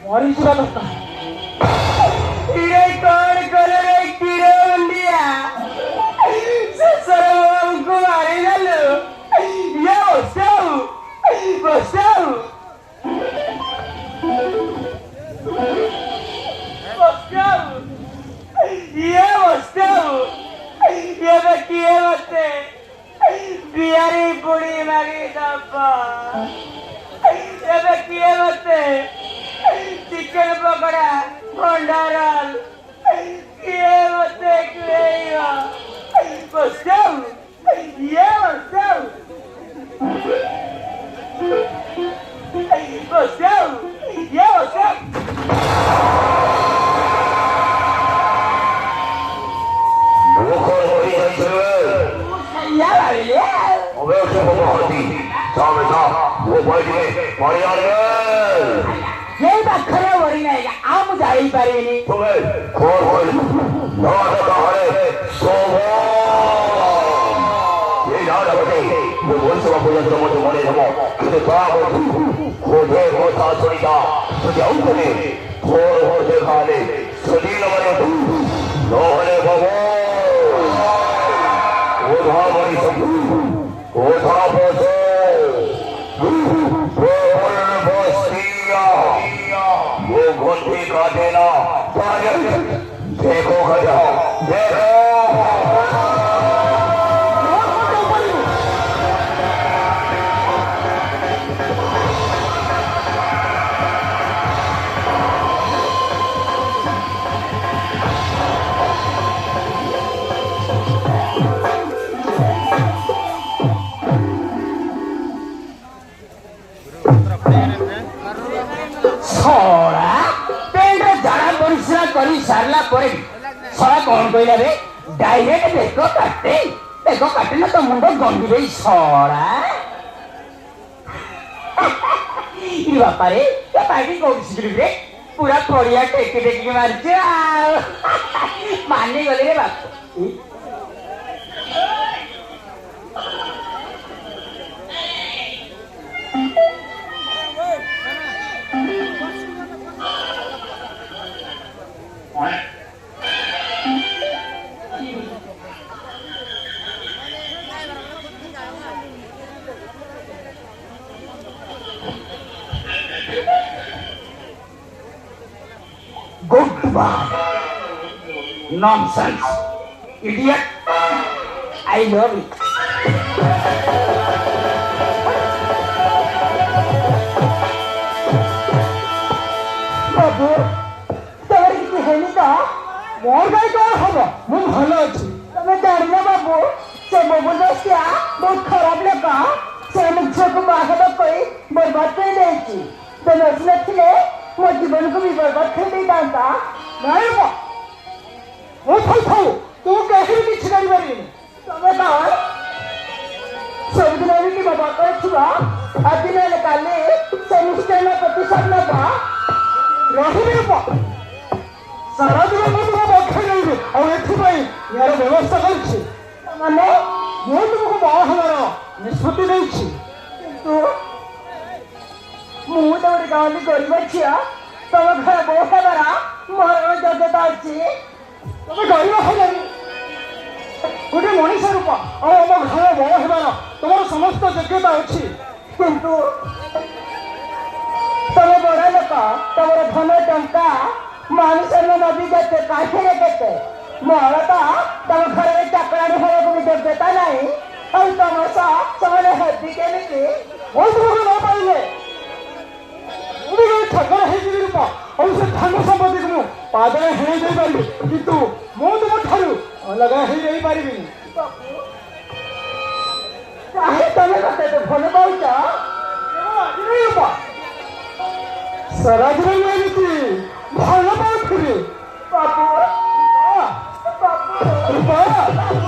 ମରିଯିବା ଦରକାର। କଣ କଲେ ରେ କ୍ଷୀର ମୁଣ୍ଡିଆ ଶେଷରେ ଆମକୁ ମାରିଦେଲୁ। ଇଏ ବସାଉ ବସାଉ ବସାଉ ଇଏ ବସାଉ ଏବେ କିଏ ମତେ ବିହାରୀ ବୁଢୀ ମାରିଦବ। ଏବେ କିଏ ମତେ ଚିକେନ ପକୋଡା ଭଣ୍ଡାରଲ କିଏ ମତେ ଖୁଏଇବ? ବସାଉ ଇଏ ବସାଉ ବସାଉ ଇଏ ବସାଉ। यही पाखरे वरी नहीं आ मु जाई पारेनी तुम्हें खोर खोर नौत कहरे सोभो ये याद बते वो बोल सब पूजा तो मुझे मने जमो कि तो आप खोजे होता सुनिता तो जाऊ करे खोर खोर देखा ले सदीन मने लोहरे भगो वो भावरी सब वो था बोझो वो घंटी का देना देखो खजा देखो କରି ସାରିଲା ପରେ ସଳା କଣ କହିଲା ରେ ଡାଇରେକ୍ଟ ବେକ କାଟିଲେ ତ ମୁଣ୍ଡ ଗଣ୍ଡିରେ ସଳା ବାପାରେ ପାଟି କୋଉଠି ରେ ପୁରା ପଡିଆ ଟେକି ଟେକିକି ମାରିଛି ଆଉ ମାନିଗଲେ ରେ ବାପ। Goodbye. Nonsense. Idiot. I love it. बाबू तोर किसी हेनी का मोर गाय कौन हबो मु भलो अछि तमे जानिना बाबू से बाबू दोस्तिया बहुत खराब लगा से मुझे को बाहर कोई बर्बाद कर देची तो नसले ମୋ ଜୀବନକୁ ବି ବରବାଦ କରିଦେଇଥାନ୍ତା। ନାଇଁ ମୁଁ ଥାଉ ତୁ କେହି କିଛି କରିପାରିବିନି। ତମେ କଣ ସବୁଦିନ ବି ମୋ ବାପାର ଛୁଆ ଆଜି ନହେଲେ କାଲି ସେ ନିଶ୍ଚୟ ପ୍ରତିଶୋଧ ନେବା ରହିବି ସାରା ଦିନ ମୁଁ ତୁମ ପକ୍ଷେ ରହିବି ଆଉ ଏଥିପାଇଁ ଏହାର ବ୍ୟବସ୍ଥା କରିଛି ମାନେ ମୁଁ ତୁମକୁ ବାହା ହେବାର ନିଷ୍ପତ୍ତି ନେଇଛି। କିନ୍ତୁ ମୁଁ ତ ଗୋଟେ ଗାଁରେ ଗରିବ ଝିଅ ତମ ଘର ବୋଉ ହେବାର ମୋର ଯୋଗ୍ୟତା ଅଛି। ତମେ ଗରିବ ହେବନି ଗୋଟେ ମଣିଷ ରୂପ ଆଉ ଆମ ଘର ବୋଉ ହେବାର ତମର ସମସ୍ତ ଯୋଗ୍ୟତା ଅଛି। କିନ୍ତୁ ତମେ ବଡ଼ ଲୋକ ତମର ଧନ ଟଙ୍କା ମାନସନ ନଦୀ କେତେ କାଠିରେ କେତେ ମୋର ତ ତମ ଘରରେ ଚାକରାଣୀ ହେବାକୁ ବି ଯୋଗ୍ୟତା ନାହିଁ। ଆଉ ତମ ସହ ସେମାନେ ହେବି କେମିତି ବହୁତ ଲୋକ ନ ପାଇଲେ ଠକର ହେଇଯିବି ରୂପ ଆଉ ସେ ଧନ ସମ୍ପତ୍ତିକୁ ମୁଁ ପାଦରେ ହେଣେଇ ଦେଇପାରିବି କିନ୍ତୁ ମୁଁ ତୁମ ଠାରୁ ଅଲଗା ହେଇ ରହିପାରିବିନି। କାହିଁ ତମେ ମତେ ଏତେ ଭଲ ପାଉଛ? ସାରା ଜୀବନ ମୁଁ ଏମିତି ଭଲ ପାଉଥିଲି ବାବୁ ବାବୁ